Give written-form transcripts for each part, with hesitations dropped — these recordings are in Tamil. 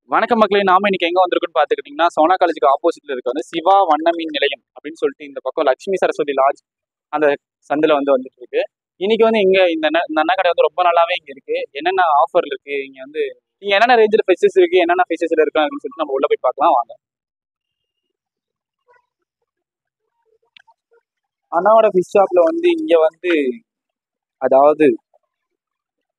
வணக்கம் மக்களே, நாம இன்னைக்கு எங்க வந்திருக்குன்னு பாத்துக்கிட்டீங்கன்னா, சோனா காலேஜுக்கு ஆப்போசிட்ல இருக்க வந்து சிவா வண்ண மீன் நிலையம் அப்படின்னு சொல்லிட்டு இந்த பக்கம் லட்சுமி சரஸ்வதி லாட்ஜ் அந்த சந்தில வந்துட்டு இருக்கு. இன்னைக்கு வந்து இங்க இந்த அண்ணா கடை வந்து ரொம்ப நாளாவே இங்க இருக்கு. என்னென்ன ஆஃபர் இருக்கு, இங்க என்னென்ன ரேஞ்சில் ஃபிஷஸ் இருக்கு, என்னென்ன ஃபிஷஸ்ல இருக்கு அப்படின்னு சொல்லிட்டு நம்ம உள்ள போய் பார்க்கலாம் வாங்க. அண்ணாவோட ஃபிஷ் ஷாப்ல வந்து இங்க வந்து அதாவது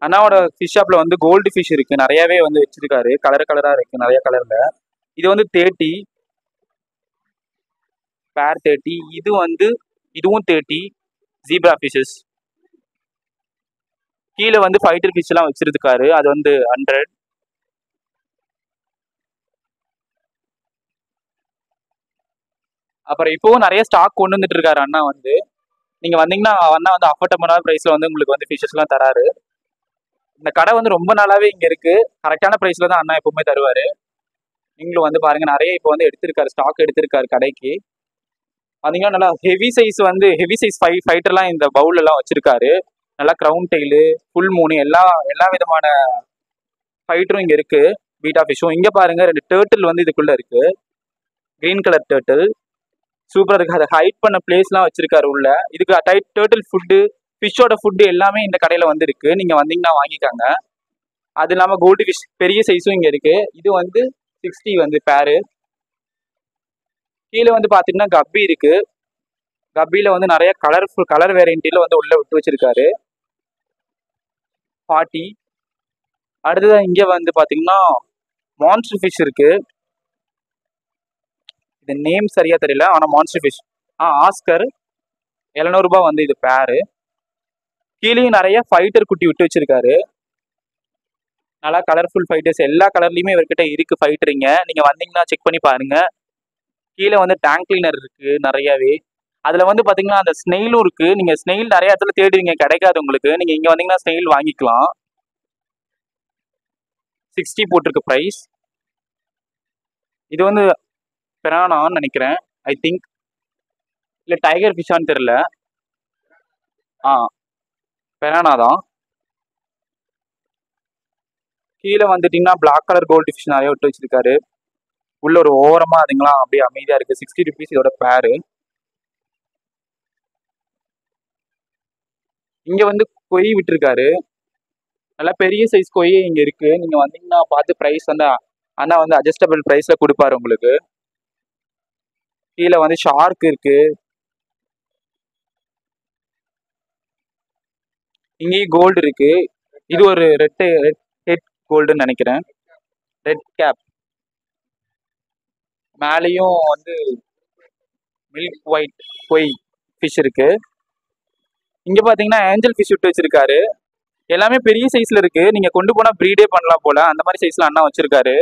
அண்ணாவோட ஃபிஷ் ஷாப்ல வந்து கோல்டு ஃபிஷ் இருக்கு, நிறையவே வந்து வச்சிருக்காரு. கலர் கலரா இருக்கு, நிறைய கலர்ல. இது வந்து 30 பேர் 30. இதுவும் 30 ஜீப்ரா ஃபிஷஸ். கீழே வந்து ஃபைட்டர் ஃபிஷ் எல்லாம் வச்சிருக்காரு, அது வந்து 100. அப்புறம் இப்போவும் நிறைய ஸ்டாக் கொண்டு வந்துட்டு இருக்காரு அண்ணா வந்து. நீங்க வந்தீங்கன்னா அண்ணா வந்து அஃபோர்டபுளான பிரைஸ்ல வந்து உங்களுக்கு வந்து ஃபிஷஸ் எல்லாம் தராரு. இந்த கடை வந்து ரொம்ப நாளாவே இங்க இருக்கு. கரெக்டான பிரைஸ்ல தான் அண்ணா எப்பவுமே தருவாரு. நீங்களும் வந்து பாருங்க, நிறைய இப்போ வந்து எடுத்திருக்காரு, ஸ்டாக் எடுத்திருக்காரு கடைக்கு. வந்தீங்கன்னா நல்லா ஹெவி சைஸ் ஃபைட்டர்லாம் இந்த பவுல் எல்லாம் வச்சிருக்காரு. நல்லா கிரவுன் டெய்லு, ஃபுல் மூணு, எல்லா எல்லா விதமான ஃபைட்டரும் இங்க இருக்கு. பீட்டா ஃபிஷும் இங்க பாருங்க, 2 டேர்ட்டில் வந்து இதுக்குள்ள இருக்கு. கிரீன் கலர் டேர்ட்டில் சூப்பரா இருக்கு. அதை ஹைட் பண்ண பிளேஸ்லாம் வச்சிருக்காரு உள்ள. இதுக்கு டேர்ட்டில் ஃபுட்டு, ஃபிஷ்ஷோட ஃபுட்டு எல்லாமே இந்த கடையில வந்து இருக்கு. நீங்க வந்தீங்கன்னா வாங்கிக்காங்க. அது இல்லாம கோல்டு ஃபிஷ் பெரிய சைஸும் இங்க இருக்கு. இது வந்து 60 வந்து பேரு. கீழே வந்து பாத்தீங்கன்னா கப்பி இருக்கு. கப்பியில வந்து நிறைய கலர் வேரியன்டில வந்து உள்ள விட்டு வச்சிருக்காரு. 40. அடுத்ததான் இங்க வந்து பாத்தீங்கன்னா மான்ஸ்டர் ஃபிஷ் இருக்கு. இது நேம் சரியா தெரியல, ஆனா மான்ஸ்டர் ஃபிஷ். ஆஸ்கர் 700 ரூபாய் வந்து இது பேரு. கீழேயும் நிறைய ஃபைட்டர் குட்டி விட்டு வச்சிருக்காரு. நல்லா கலர்ஃபுல் ஃபைட்டர்ஸ் எல்லா கலர்லயுமே இவர்கிட்ட இருக்கு ஃபைட்டரிங்க. நீங்க வந்தீங்கன்னா செக் பண்ணி பாருங்க. கீழே வந்து டேங்க் கிளீனர் இருக்கு நிறையவே. அதுல வந்து பாத்தீங்கன்னா அந்த ஸ்னெயிலும் இருக்கு. நீங்க ஸ்னெயில் நிறைய இடத்துல தேடுவீங்க, கிடைக்காது உங்களுக்கு. நீங்க இங்க வந்தீங்கன்னா ஸ்னெயில் வாங்கிக்கலாம். 60 போட்டிருக்கு பிரைஸ். இது வந்து பெரானான்னு நினைக்கிறேன், ஐ திங்க். இல்ல டைகர் ஃபிஷ்ஷான்னு தெரியல. பெரானா தான். கீழே வந்துட்டீங்கன்னா பிளாக் கலர் கோல்டு ஃபிஷ் நிறைய விட்டு வச்சிருக்காரு. உள்ள ஒரு ஓரமா அதுங்களாம் அப்படியே அமைதியா இருக்கு. 60 ருபீஸ் இதோட பேரு. இங்க வந்து கொய் விட்டுருக்காரு. நல்லா பெரிய சைஸ் கொய் இங்க இருக்கு. நீங்க வந்தீங்கன்னா பார்த்து பிரைஸ் வந்து அண்ணா வந்து அட்ஜஸ்டபிள் பிரைஸ்ல கொடுப்பாரு உங்களுக்கு. கீழே வந்து ஷார்க் இருக்கு. இங்கேயும் கோல்டு இருக்கு. இது ஒரு ரெட் ஹெட் கோல்டுன்னு நினைக்கிறேன், ரெட் கேப். மேலேயும் வந்து மில்க் ஒயிட் கொய் ஃபிஷ் இருக்கு. இங்க பாத்தீங்கன்னா ஏஞ்சல் ஃபிஷ் விட்டு வச்சிருக்காரு. எல்லாமே பெரிய சைஸ்ல இருக்கு. நீங்க கொண்டு போனா ப்ரீடே பண்ணலாம் போல, அந்த மாதிரி சைஸ்ல அண்ணா வச்சிருக்காரு.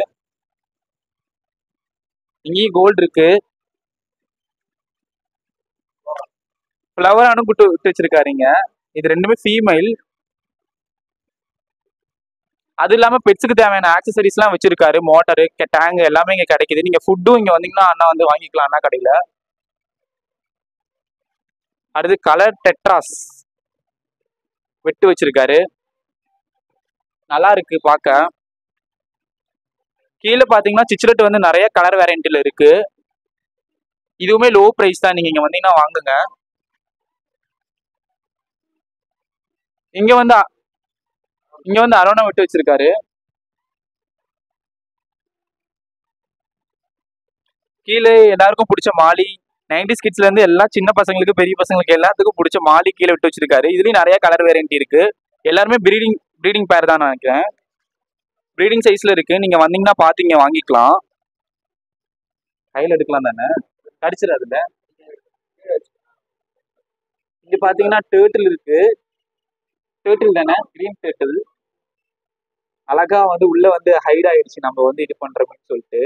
இங்கேயும் கோல்டு இருக்கு. ஃப்ளவர் அணு விட்டு வச்சிருக்காருங்க. இது ரெண்டுமே ஃபீமைல். அது இல்லாம பெட்ஸுக்கு தேவையான ஆக்சசரிஸ் எல்லாம் வச்சிருக்காரு. மோட்டரு, டேங்க் எல்லாமே இங்க கிடைக்குது. நீங்க ஃபுட்டும் இங்க வந்தீங்கன்னா அண்ணா வந்து வாங்கிக்கலாம் அண்ணா கடையில. அடுத்து கலர் டெட்ராஸ் வெட்டு வச்சிருக்காரு. நல்லா இருக்கு பார்க்க. கீழே பாத்தீங்கன்னா சிச்லெட் வந்து நிறைய கலர் வேரியன்ட்ல இருக்கு. இதுவுமே லோ பிரைஸ் தான், நீங்க இங்க வந்தீங்கன்னா வாங்குங்க. இங்க வந்து அரோனா விட்டு வச்சிருக்காரு. கீழே எல்லாருக்கும் பிடிச்ச மாலி, 90s கிட்ஸ்ல இருந்து எல்லா சின்ன பசங்களுக்கு பெரிய பசங்களுக்கு எல்லாத்துக்கும் பிடிச்ச மாலி கீழே விட்டு வச்சிருக்காரு. இதுலயும் நிறைய கலர் வேரியன்ட் இருக்கு. எல்லாருமே ப்ரீடிங் பேர் தான் நினைக்கிறேன். ப்ரீடிங் சைஸ்ல இருக்கு. நீங்க வந்தீங்கன்னா பார்த்து இங்க வாங்கிக்கலாம். கையில எடுக்கலாம் தானே, கடிச்சிடாதுல. இங்க பாத்தீங்கன்னா டேர்ட்டில் இருக்கு. டேர்ட்டில் தானே, கிரீன் டேர்ட்டில். அழகா வந்து உள்ள வந்து ஹைட் ஆயிடுச்சு நம்ம வந்து இது பண்றோம்னு சொல்லிட்டு.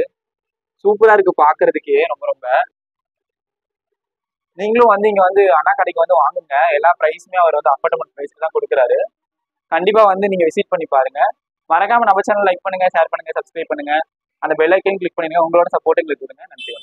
சூப்பரா இருக்கு பாக்குறதுக்கே ரொம்ப ரொம்ப. நீங்களும் வந்து இங்க வந்து அண்ணா கடைக்கு வந்து வாங்குங்க. எல்லா பிரைஸுமே அவர் வந்து அஃபோர்டபுள் பிரைஸ்க்கு தான் கொடுக்குறாரு. கண்டிப்பா வந்து நீங்க விசிட் பண்ணி பாருங்க. மறக்காம நம்ம சேனல் லைக் பண்ணுங்க, ஷேர் பண்ணுங்க, சப்ஸ்கிரைப் பண்ணுங்க. அந்த பெல் ஐக்கன் கிளிக் பண்ணுங்க. உங்களோட சப்போர்ட் எங்களுக்கு கொடுங்க. நன்றி.